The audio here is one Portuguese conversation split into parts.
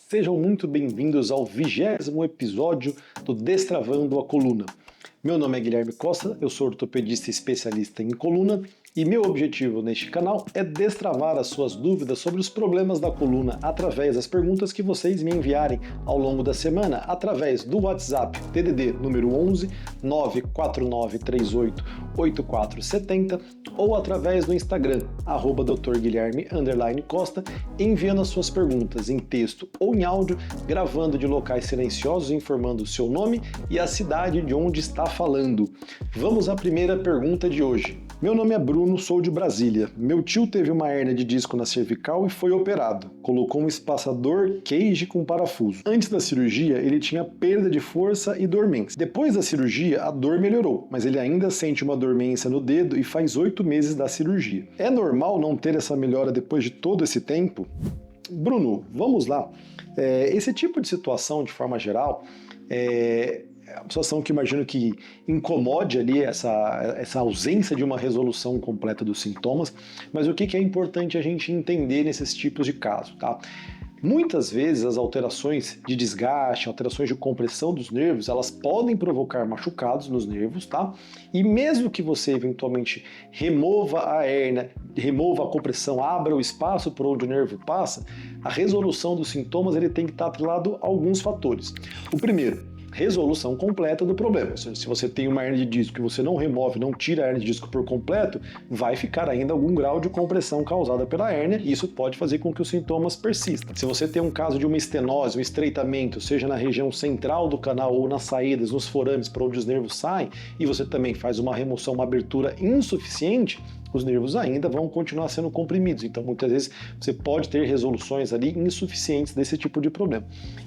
Sejam muito bem-vindos ao 20º episódio do Destravando a Coluna. Meu nome é Guilherme Costa, eu sou ortopedista especialista em coluna e meu objetivo neste canal é destravar as suas dúvidas sobre os problemas da coluna através das perguntas que vocês me enviarem ao longo da semana através do WhatsApp DDD número 11 94938 8470 ou através do Instagram @drguilherme_costa, enviando as suas perguntas em texto ou em áudio, gravando de locais silenciosos, informando o seu nome e a cidade de onde está falando. Vamos à primeira pergunta de hoje. Meu nome é Bruno, sou de Brasília. Meu tio teve uma hérnia de disco na cervical e foi operado. Colocou um espaçador cage com parafuso. Antes da cirurgia, ele tinha perda de força e dormência. Depois da cirurgia, a dor melhorou, mas ele ainda sente uma dormência no dedo e faz 8 meses da cirurgia. É normal não ter essa melhora depois de todo esse tempo? Bruno, vamos lá. Esse tipo de situação, de forma geral, é uma situação que imagino que incomode ali essa ausência de uma resolução completa dos sintomas, mas o que é importante a gente entender nesses tipos de casos, tá? Muitas vezes as alterações de desgaste, alterações de compressão dos nervos, elas podem provocar machucados nos nervos, tá? E mesmo que você eventualmente remova a hérnia, remova a compressão, abra o espaço por onde o nervo passa, a resolução dos sintomas ele tem que estar atrelado a alguns fatores. O primeiro, resolução completa do problema. Ou seja, se você tem uma hérnia de disco que você não remove, não tira a hérnia de disco por completo, vai ficar ainda algum grau de compressão causada pela hérnia e isso pode fazer com que os sintomas persistam. Se você tem um caso de uma estenose, um estreitamento, seja na região central do canal ou nas saídas, nos forames para onde os nervos saem, e você também faz uma remoção, uma abertura insuficiente, os nervos ainda vão continuar sendo comprimidos. Então, muitas vezes, você pode ter resoluções ali insuficientes desse tipo de problema.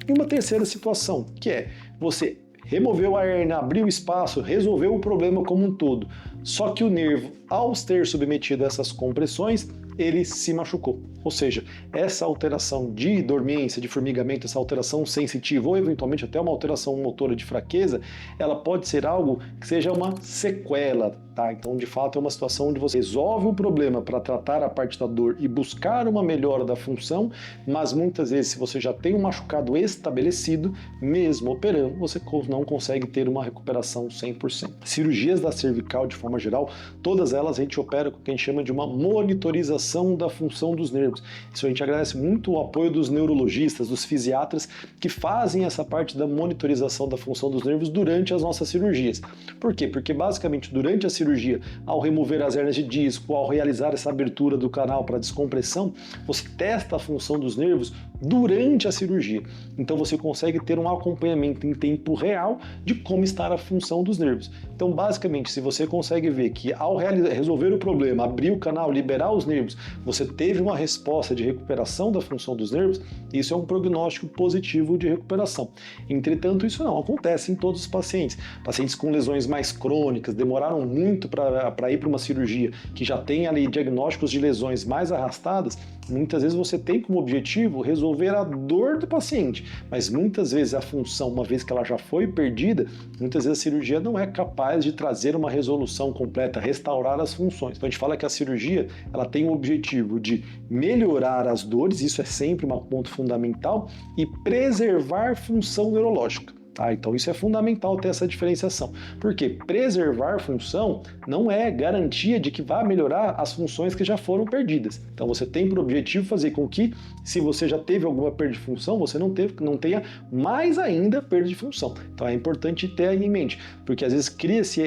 E uma terceira situação, que é você removeu a hérnia, abriu espaço, resolveu o problema como um todo. Só que o nervo, ao ter submetido a essas compressões, ele se machucou. Ou seja, essa alteração de dormência, de formigamento, essa alteração sensitiva ou eventualmente até uma alteração motora de fraqueza, ela pode ser algo que seja uma sequela, tá? Então, de fato, é uma situação onde você resolve o problema para tratar a parte da dor e buscar uma melhora da função, mas muitas vezes, se você já tem um machucado estabelecido, mesmo operando, você não consegue ter uma recuperação 100%. Cirurgias da cervical, de forma geral, todas elas a gente opera com o que a gente chama de uma monitorização da função dos nervos. Isso a gente agradece muito o apoio dos neurologistas, dos fisiatras, que fazem essa parte da monitorização da função dos nervos durante as nossas cirurgias. Por quê? Porque basicamente durante a cirurgia, ao remover as hérnias de disco, ao realizar essa abertura do canal para descompressão, você testa a função dos nervos durante a cirurgia. Então você consegue ter um acompanhamento em tempo real de como está a função dos nervos. Então basicamente, se você consegue ver que ao resolver o problema, abrir o canal, liberar os nervos, você teve uma resposta de recuperação da função dos nervos, isso é um prognóstico positivo de recuperação. Entretanto, isso não acontece em todos os pacientes. Pacientes com lesões mais crônicas, demoraram muito para ir para uma cirurgia, que já tem ali diagnósticos de lesões mais arrastadas, muitas vezes você tem como objetivo resolver a dor do paciente, mas muitas vezes a função, uma vez que ela já foi perdida, muitas vezes a cirurgia não é capaz de trazer uma resolução completa, restaurar as funções. Então a gente fala que a cirurgia ela tem o objetivo de melhorar as dores, isso é sempre um ponto fundamental, e preservar função neurológica. Então isso é fundamental ter essa diferenciação, porque preservar função não é garantia de que vai melhorar as funções que já foram perdidas. Então você tem por objetivo fazer com que, se você já teve alguma perda de função, você não tenha mais ainda perda de função. Então é importante ter aí em mente, porque às vezes cria-se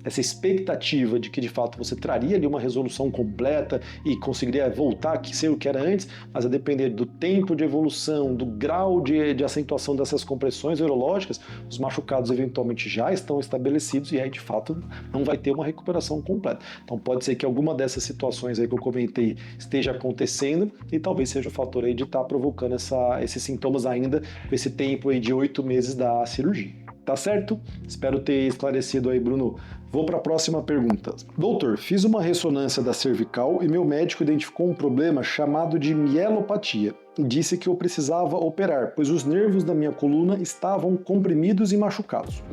essa expectativa de que de fato você traria ali uma resolução completa e conseguiria voltar a ser o que era antes, mas a depender do tempo de evolução, do grau de acentuação dessas compressões neurológicas, os machucados eventualmente já estão estabelecidos e aí de fato não vai ter uma recuperação completa. Então pode ser que alguma dessas situações aí que eu comentei esteja acontecendo e talvez seja o fator aí de estar provocando esses sintomas ainda com esse tempo aí de 8 meses da cirurgia. Tá certo? Espero ter esclarecido aí, Bruno. Vou para a próxima pergunta. Doutor, fiz uma ressonância da cervical e meu médico identificou um problema chamado de mielopatia e disse que eu precisava operar, pois os nervos da minha coluna estavam comprimidos e machucados.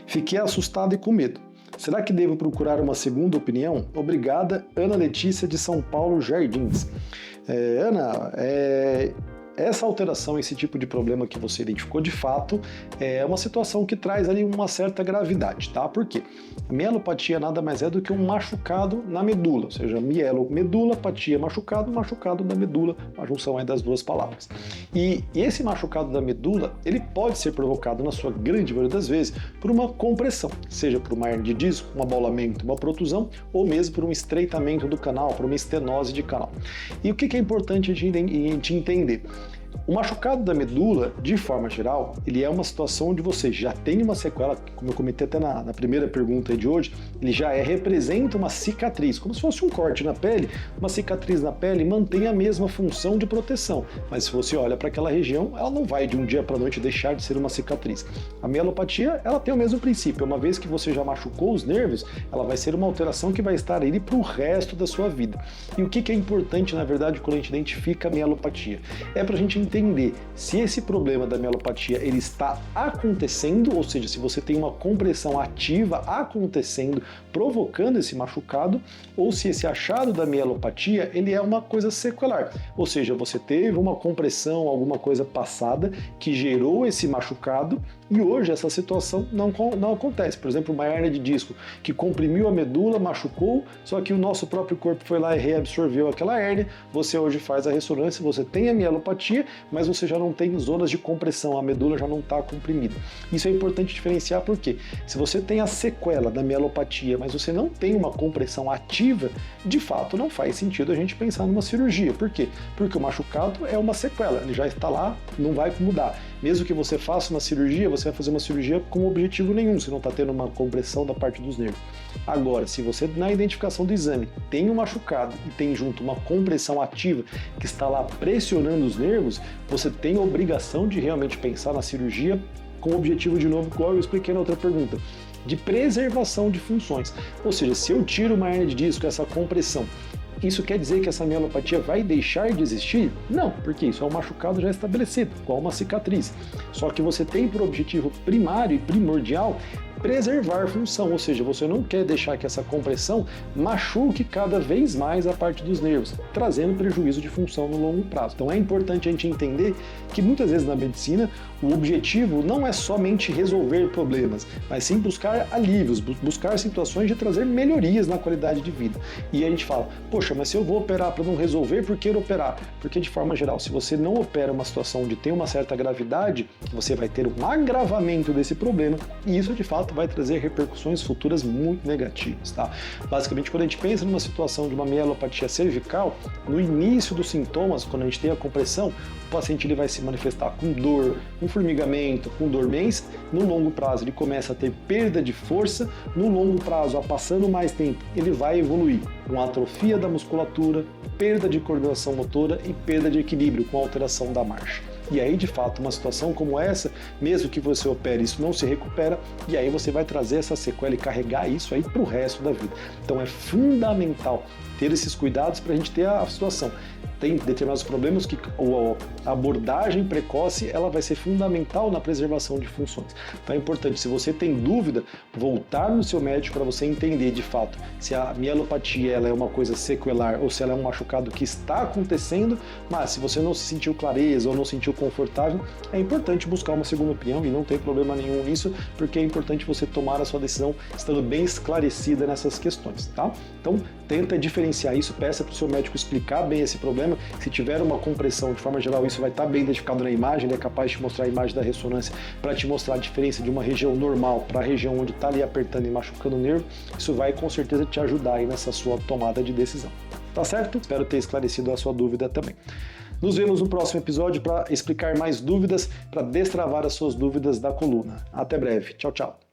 Fiquei assustado e com medo. Será que devo procurar uma segunda opinião? Obrigada, Ana Letícia de São Paulo, Jardins. Ana, essa alteração, esse tipo de problema que você identificou, de fato, é uma situação que traz ali uma certa gravidade, tá? Por quê? A mielopatia nada mais é do que um machucado na medula, ou seja, medula, patia, machucado da medula, uma junção aí das duas palavras. E esse machucado da medula, ele pode ser provocado, na sua grande maioria das vezes, por uma compressão, seja por uma hernia de disco, um abalamento, uma protusão, ou mesmo por um estreitamento do canal, por uma estenose de canal. E o que é importante a gente entender? O machucado da medula, de forma geral, ele é uma situação onde você já tem uma sequela, como eu comentei até na primeira pergunta de hoje, ele já representa uma cicatriz, como se fosse um corte na pele. Uma cicatriz na pele mantém a mesma função de proteção, mas se você olha para aquela região, ela não vai de um dia para a noite deixar de ser uma cicatriz. A mielopatia, ela tem o mesmo princípio, uma vez que você já machucou os nervos, ela vai ser uma alteração que vai estar ali para o resto da sua vida. E o que é importante, na verdade, quando a gente identifica a mielopatia? É para a gente entender se esse problema da mielopatia ele está acontecendo, ou seja, se você tem uma compressão ativa acontecendo, provocando esse machucado, ou se esse achado da mielopatia ele é uma coisa sequelar, ou seja, você teve uma compressão, alguma coisa passada que gerou esse machucado e hoje essa situação não acontece. Por exemplo, uma hernia de disco que comprimiu a medula, machucou, só que o nosso próprio corpo foi lá e reabsorveu aquela hérnia, você hoje faz a ressonância, você tem a mielopatia, mas você já não tem zonas de compressão, a medula já não está comprimida. Isso é importante diferenciar porque se você tem a sequela da mielopatia, mas você não tem uma compressão ativa, de fato não faz sentido a gente pensar numa cirurgia. Por quê? Porque o machucado é uma sequela, ele já está lá, não vai mudar. Mesmo que você faça uma cirurgia, você vai fazer uma cirurgia com objetivo nenhum, se não está tendo uma compressão da parte dos nervos. Agora, se você na identificação do exame tem um machucado e tem junto uma compressão ativa que está lá pressionando os nervos, você tem a obrigação de realmente pensar na cirurgia com o objetivo, de novo, igual eu expliquei na outra pergunta, de preservação de funções. Ou seja, se eu tiro uma hernia de disco, essa compressão, isso quer dizer que essa mielopatia vai deixar de existir? Não, porque isso é um machucado já estabelecido, igual uma cicatriz. Só que você tem por objetivo primário e primordial preservar função, ou seja, você não quer deixar que essa compressão machuque cada vez mais a parte dos nervos, trazendo prejuízo de função no longo prazo. Então é importante a gente entender que muitas vezes na medicina o objetivo não é somente resolver problemas, mas sim buscar alívios, buscar situações de trazer melhorias na qualidade de vida. E a gente fala, poxa, mas se eu vou operar para não resolver, por que operar? Porque de forma geral, se você não opera uma situação onde tem uma certa gravidade, você vai ter um agravamento desse problema e isso de fato vai trazer repercussões futuras muito negativas, tá? Basicamente, quando a gente pensa numa situação de uma mielopatia cervical, no início dos sintomas, quando a gente tem a compressão, o paciente ele vai se manifestar com dor, com formigamento, com dormência. No longo prazo, ele começa a ter perda de força. No longo prazo, passando mais tempo, ele vai evoluir com atrofia da musculatura, perda de coordenação motora e perda de equilíbrio com alteração da marcha. E aí, de fato, uma situação como essa, mesmo que você opere, isso não se recupera, e aí você vai trazer essa sequela e carregar isso aí para o resto da vida. Então é fundamental ter esses cuidados para a gente ter a situação. Tem determinados problemas que a abordagem precoce ela vai ser fundamental na preservação de funções. Então é importante, se você tem dúvida, voltar no seu médico para você entender de fato se a mielopatia ela é uma coisa sequelar ou se ela é um machucado que está acontecendo, mas se você não se sentiu clareza ou não se sentiu confortável, é importante buscar uma segunda opinião e não tem problema nenhum nisso, porque é importante você tomar a sua decisão estando bem esclarecida nessas questões, tá? Então tenta diferenciar isso, peça para o seu médico explicar bem esse problema. Se tiver uma compressão, de forma geral, isso vai estar bem identificado na imagem, ele é capaz de mostrar a imagem da ressonância para te mostrar a diferença de uma região normal para a região onde está ali apertando e machucando o nervo. Isso vai com certeza te ajudar aí nessa sua tomada de decisão. Tá certo? Espero ter esclarecido a sua dúvida também. Nos vemos no próximo episódio para explicar mais dúvidas, para destravar as suas dúvidas da coluna. Até breve. Tchau, tchau.